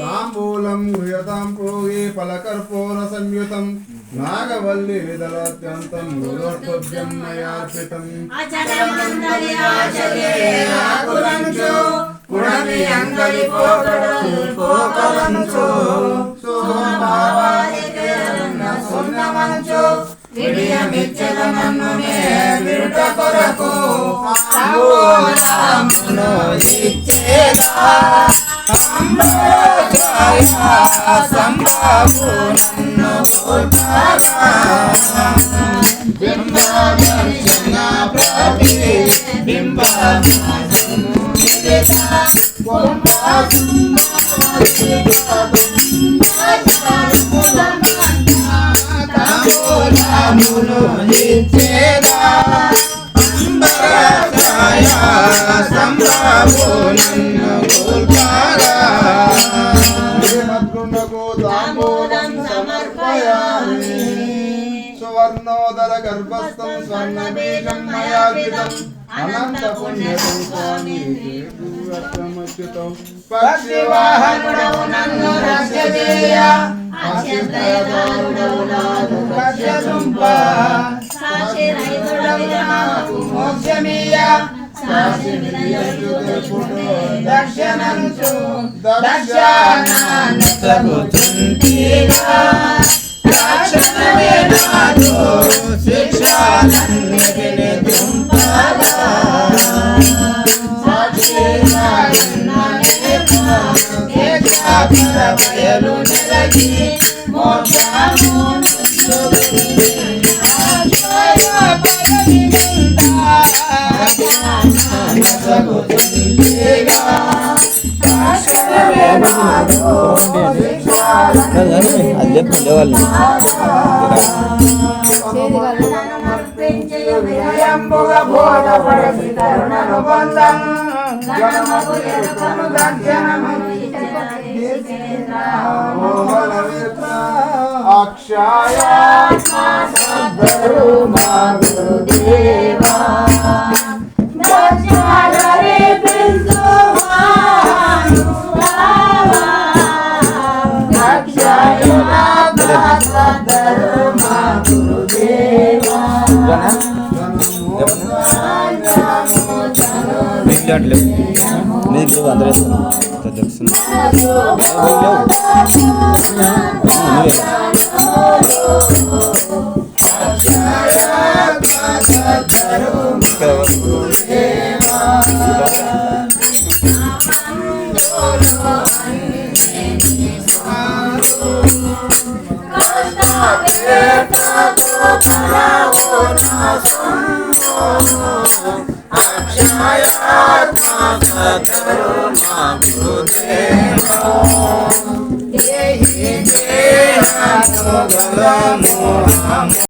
तांबूलं गृह्यतां पूगी फलकर्पूर संयुतं नागवल्ली विदलोत्यन्तं गुरुर्तुभ्यं मयार्पितम् अचलमंदरि आचले आकुलंचो कुणमि अंगलि पोकलंचो सोमावादिते सुन्नमंचो విడియమిచ్చలనన్నునే విరుట కొరకు అంబోలామును ఇచ్చేదా అంబోజాయ సంభావు నన్ను కోటాగా బింబాదర్శన ప్రతి బింబాదర్శను నిలిదా అంబోలామును ఇచ్చేదా అంబరాయ సంభావు నన్ను కోటాగా तांबूलं समर्पयामि सुवर्णोदर गर्भस्थं स्वर्णबीजं मयार्पितम् अनंत पुण्यं स्वामी देवत्वमच्युतं पक्षिवाहनुडौ नन्नु रक्षजेय अत्यन्तयदारुडौ नानु रक्षसुंप साक्षिरैदुडौ नाकु मोक्षमीय दक्षिणंचु दक्षानान्तकुचुन्तीरा दक्षिणवेदादो शिक्षानन्निधिनि तुम्पादा साक्षीनागिन्ननेपा एकपरवयलु निलगी अक्षाया మీకు అందరూ తెలుస్తుంది అక్షయ